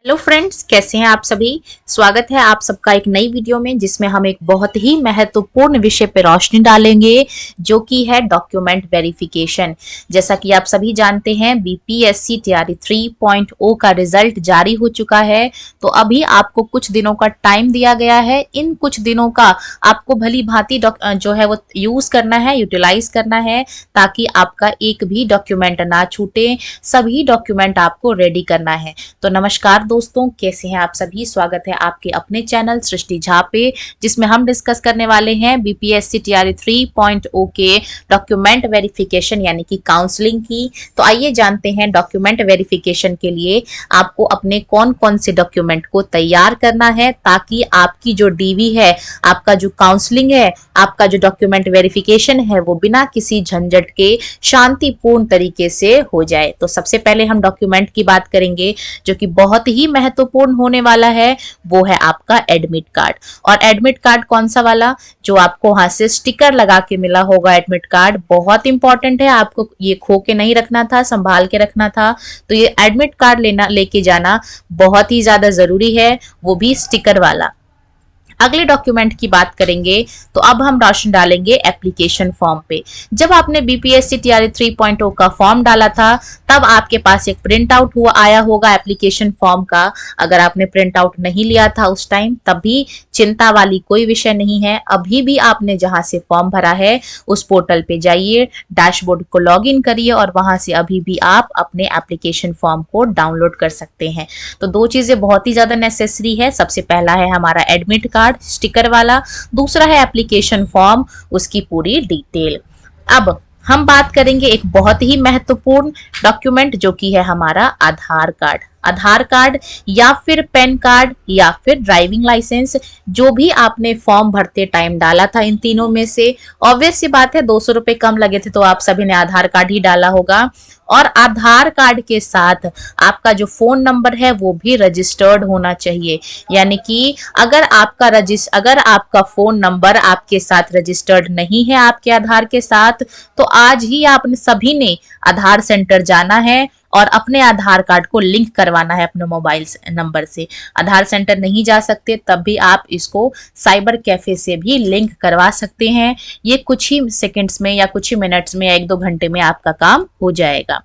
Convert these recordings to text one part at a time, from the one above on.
Hello friends, कैसे हैं आप सभी। स्वागत है आप सबका एक नई वीडियो में, जिसमें हम एक बहुत ही महत्वपूर्ण विषय पर रोशनी डालेंगे, जो कि है डॉक्यूमेंट वेरिफिकेशन। जैसा कि आप सभी जानते हैं, बीपीएससी तैयारी 3.0 का रिजल्ट जारी हो चुका है। तो अभी आपको कुछ दिनों का टाइम दिया गया है। इन कुछ दिनों का आपको भली भांति जो है वो यूज करना है, यूटिलाइज करना है, ताकि आपका एक भी डॉक्यूमेंट ना छूटे। सभी डॉक्यूमेंट आपको रेडी करना है। तो नमस्कार दोस्तों, कैसे हैं आप सभी। स्वागत है आपके अपने चैनल सृष्टि झा पे, जिसमें हम डिस्कस करने वाले हैं बीपीएससी तैयारी 3.0 के डॉक्यूमेंट वेरिफिकेशन यानी कि काउंसलिंग की। तो आइए जानते हैं डॉक्यूमेंट वेरिफिकेशन के लिए आपको अपने कौन कौन से डॉक्यूमेंट को तैयार करना है, ताकि आपकी जो डीवी है, आपका जो काउंसलिंग है, आपका जो डॉक्यूमेंट वेरिफिकेशन है, वो बिना किसी झंझट के शांतिपूर्ण तरीके से हो जाए। तो सबसे पहले हम डॉक्यूमेंट की बात करेंगे, जो कि बहुत ही महत्वपूर्ण होने वाला है। वो है आपका एडमिट कार्ड। और एडमिट कार्ड कौन सा वाला, जो आपको वहां से स्टिकर लगा के मिला होगा। एडमिट कार्ड बहुत इंपॉर्टेंट है, आपको ये खो के नहीं रखना था, संभाल के रखना था। तो ये एडमिट कार्ड लेके जाना बहुत ही ज्यादा जरूरी है, वो भी स्टिकर वाला। अगले डॉक्यूमेंट की बात करेंगे तो अब हम रोशनी डालेंगे एप्लीकेशन फॉर्म पे। जब आपने बीपीएससी तैयारी 3.0 का फॉर्म डाला था, तब आपके पास एक प्रिंट आउट आया होगा एप्लीकेशन फॉर्म का। अगर आपने प्रिंट आउट नहीं लिया था उस टाइम, तब भी चिंता वाली कोई विषय नहीं है। अभी भी आपने जहां से फॉर्म भरा है उस पोर्टल पे जाइए, डैशबोर्ड को लॉग इन करिए और वहां से अभी भी आप अपने एप्लीकेशन फॉर्म को डाउनलोड कर सकते हैं। तो दो चीजें बहुत ही ज्यादा नेसेसरी है। सबसे पहला है हमारा एडमिट कार्ड स्टिकर वाला, दूसरा है एप्लीकेशन फॉर्म, उसकी पूरी डिटेल। अब हम बात करेंगे एक बहुत ही महत्वपूर्ण डॉक्यूमेंट, जो कि है हमारा आधार कार्ड। आधार कार्ड या फिर पैन कार्ड या फिर ड्राइविंग लाइसेंस, जो भी आपने फॉर्म भरते टाइम डाला था, इन तीनों में से ऑब्वियस सी बात है 200 रुपए कम लगे थे तो आप सभी ने आधार कार्ड ही डाला होगा। और आधार कार्ड के साथ आपका जो फोन नंबर है वो भी रजिस्टर्ड होना चाहिए। यानी कि अगर आपका फोन नंबर आपके साथ रजिस्टर्ड नहीं है आपके आधार के साथ, तो आज ही आप सभी ने आधार सेंटर जाना है और अपने आधार कार्ड को लिंक करवाना है अपने मोबाइल नंबर से। आधार सेंटर नहीं जा सकते, तब भी आप इसको साइबर कैफे से भी लिंक करवा सकते हैं। ये कुछ ही सेकंड्स में या कुछ ही मिनट्स में या 1-2 घंटे में आपका काम हो जाएगा।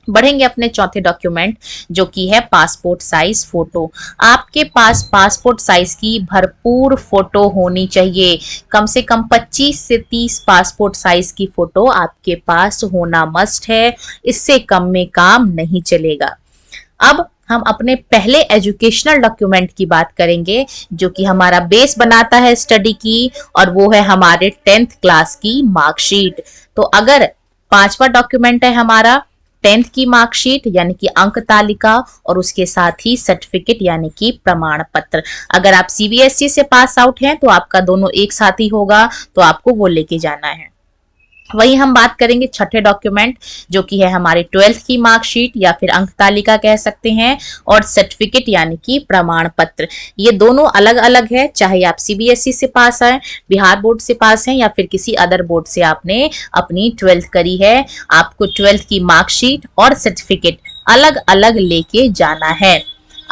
बढ़ेंगे अपने चौथे डॉक्यूमेंट, जो कि है पासपोर्ट साइज फोटो। आपके पास पासपोर्ट साइज की भरपूर फोटो होनी चाहिए। कम से कम 25 से 30 पासपोर्ट साइज की फोटो आपके पास होना मस्ट है। इससे कम में काम नहीं चलेगा। अब हम अपने पहले एजुकेशनल डॉक्यूमेंट की बात करेंगे, जो कि हमारा बेस बनाता है स्टडी की, और वो है हमारे 10th क्लास की मार्कशीट। तो अगर पांचवा डॉक्यूमेंट है हमारा 10th की मार्कशीट यानी कि अंक तालिका, और उसके साथ ही सर्टिफिकेट यानी कि प्रमाण पत्र। अगर आप सीबीएसई से पास आउट हैं तो आपका दोनों एक साथ ही होगा, तो आपको वो लेके जाना है। वही हम बात करेंगे छठे डॉक्यूमेंट, जो कि है हमारी 12th की मार्कशीट या फिर अंक तालिका कह सकते हैं, और सर्टिफिकेट यानी कि प्रमाण पत्र। ये दोनों अलग अलग है, चाहे आप सीबीएसई से पास आए, बिहार बोर्ड से पास हैं, या फिर किसी अदर बोर्ड से आपने अपनी 12th करी है। आपको 12th की मार्कशीट और सर्टिफिकेट अलग अलग लेके जाना है।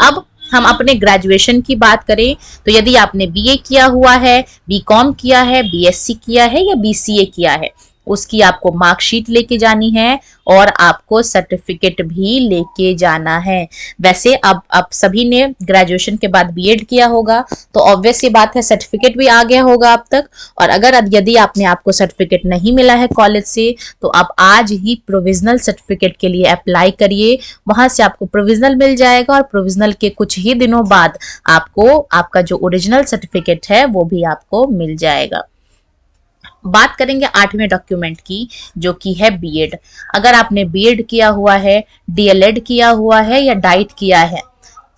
अब हम अपने ग्रेजुएशन की बात करें तो यदि आपने बीए किया हुआ है, बीकॉम किया है, बीएससी किया है या बीसीए किया है, उसकी आपको मार्कशीट लेके जानी है और आपको सर्टिफिकेट भी लेके जाना है। वैसे अब सभी ने ग्रेजुएशन के बाद बीएड किया होगा, तो ऑब्वियस ये बात है सर्टिफिकेट भी आ गया होगा अब तक। और अगर यदि आपको सर्टिफिकेट नहीं मिला है कॉलेज से, तो आप आज ही प्रोविजनल सर्टिफिकेट के लिए अप्लाई करिए। वहां से आपको प्रोविजनल मिल जाएगा और प्रोविजनल के कुछ ही दिनों बाद आपको आपका जो ओरिजिनल सर्टिफिकेट है वो भी आपको मिल जाएगा। बात करेंगे 8वें डॉक्यूमेंट की, जो कि है बीएड। अगर आपने बीएड किया हुआ है, डीएलएड किया हुआ है या डाइट किया है,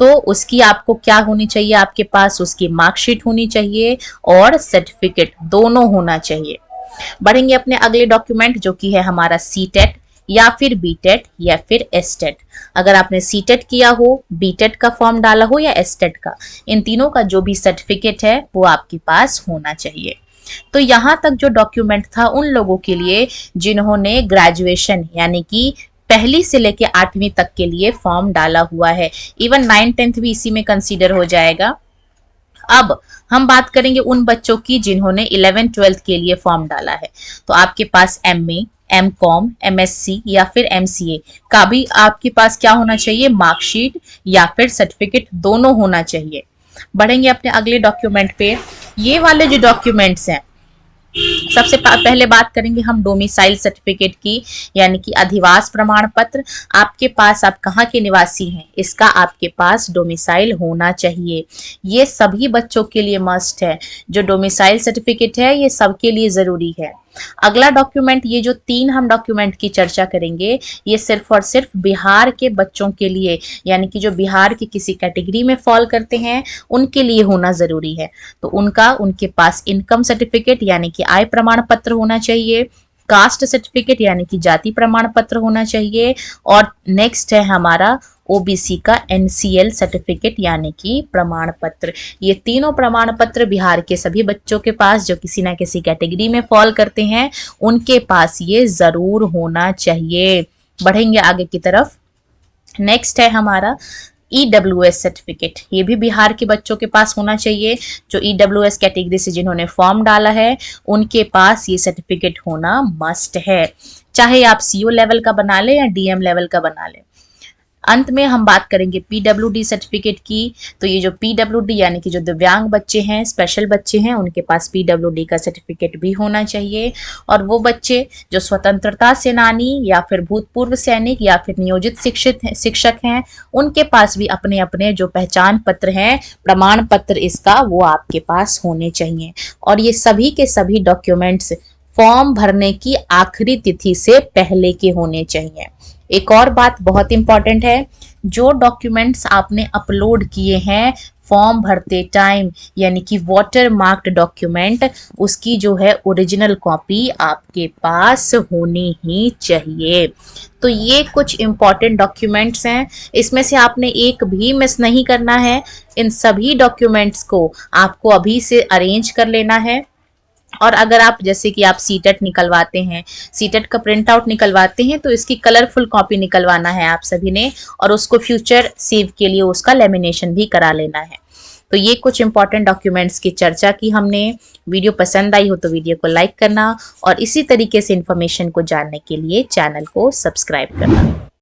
तो उसकी आपको क्या होनी चाहिए, आपके पास उसकी मार्कशीट होनी चाहिए और सर्टिफिकेट दोनों होना चाहिए। बढ़ेंगे अपने अगले डॉक्यूमेंट, जो कि है हमारा सीटेट या फिर बीटेट या फिर एसटेट। अगर आपने सीटेट किया हो, बीटेट का फॉर्म डाला हो या एसटेट का, इन तीनों का जो भी सर्टिफिकेट है वो आपके पास होना चाहिए। तो यहाँ तक जो डॉक्यूमेंट था उन लोगों के लिए जिन्होंने ग्रेजुएशन यानी कि पहली से लेके 8वीं तक के लिए फॉर्म डाला हुआ है। इवन 9th 10th भी इसी में कंसीडर हो जाएगा। अब हम बात करेंगे उन बच्चों की जिन्होंने 11th 12th के लिए फॉर्म डाला है। तो आपके पास MA, MCOM, MSc या फिर MCA का भी आपके पास क्या होना चाहिए, मार्कशीट या फिर सर्टिफिकेट, दोनों होना चाहिए। बढ़ेंगे अपने अगले डॉक्यूमेंट पे। ये वाले जो डॉक्यूमेंट्स हैं, सबसे पहले बात करेंगे हम डोमिसाइल सर्टिफिकेट की, यानी कि अधिवास प्रमाण पत्र। आपके पास आप कहाँ के निवासी हैं, इसका आपके पास डोमिसाइल होना चाहिए। ये सभी बच्चों के लिए मस्ट है। जो डोमिसाइल सर्टिफिकेट है ये सबके लिए जरूरी है। अगला डॉक्यूमेंट, ये जो 3 हम डॉक्यूमेंट की चर्चा करेंगे, ये सिर्फ और सिर्फ बिहार के बच्चों के लिए, यानी कि जो बिहार की किसी कैटेगरी में फॉल करते हैं उनके लिए होना जरूरी है। तो उनके पास इनकम सर्टिफिकेट यानी कि आय प्रमाण पत्र होना चाहिए, कास्ट सर्टिफिकेट यानी कि जाति प्रमाण पत्र होना चाहिए, और नेक्स्ट है हमारा ओबीसी का NCL सर्टिफिकेट यानी कि प्रमाण पत्र। ये तीनों प्रमाण पत्र बिहार के सभी बच्चों के पास जो किसी ना किसी कैटेगरी में फॉल करते हैं उनके पास ये जरूर होना चाहिए। बढ़ेंगे आगे की तरफ। नेक्स्ट है हमारा EWS सर्टिफिकेट। ये भी बिहार के बच्चों के पास होना चाहिए। जो EWS कैटेगरी से जिन्होंने फॉर्म डाला है उनके पास ये सर्टिफिकेट होना मस्ट है, चाहे आप CO लेवल का बना ले या DM लेवल का बना ले। अंत में हम बात करेंगे PWD सर्टिफिकेट की। तो ये जो PWD यानी कि जो दिव्यांग बच्चे हैं, स्पेशल बच्चे हैं, उनके पास PWD का सर्टिफिकेट भी होना चाहिए। और वो बच्चे जो स्वतंत्रता सेनानी या फिर भूतपूर्व सैनिक या फिर नियोजित शिक्षक हैं, उनके पास भी अपने अपने जो पहचान पत्र हैं, प्रमाण पत्र इसका, वो आपके पास होने चाहिए। और ये सभी के सभी डॉक्यूमेंट्स फॉर्म भरने की आखिरी तिथि से पहले के होने चाहिए। एक और बात बहुत इंपॉर्टेंट है, जो डॉक्यूमेंट्स आपने अपलोड किए हैं फॉर्म भरते टाइम, यानी कि वाटर मार्क्ड डॉक्यूमेंट, उसकी जो है ओरिजिनल कॉपी आपके पास होनी ही चाहिए। तो ये कुछ इंपॉर्टेंट डॉक्यूमेंट्स हैं, इसमें से आपने एक भी मिस नहीं करना है। इन सभी डॉक्यूमेंट्स को आपको अभी से अरेंज कर लेना है। और अगर आप जैसे कि आप सीटेट निकलवाते हैं, सीटेट का प्रिंट आउट निकलवाते हैं, तो इसकी कलरफुल कॉपी निकलवाना है आप सभी ने, और उसको फ्यूचर सेव के लिए उसका लेमिनेशन भी करा लेना है। तो ये कुछ इंपॉर्टेंट डॉक्यूमेंट्स की चर्चा की हमने। वीडियो पसंद आई हो तो वीडियो को लाइक करना और इसी तरीके से इन्फॉर्मेशन को जानने के लिए चैनल को सब्सक्राइब करना।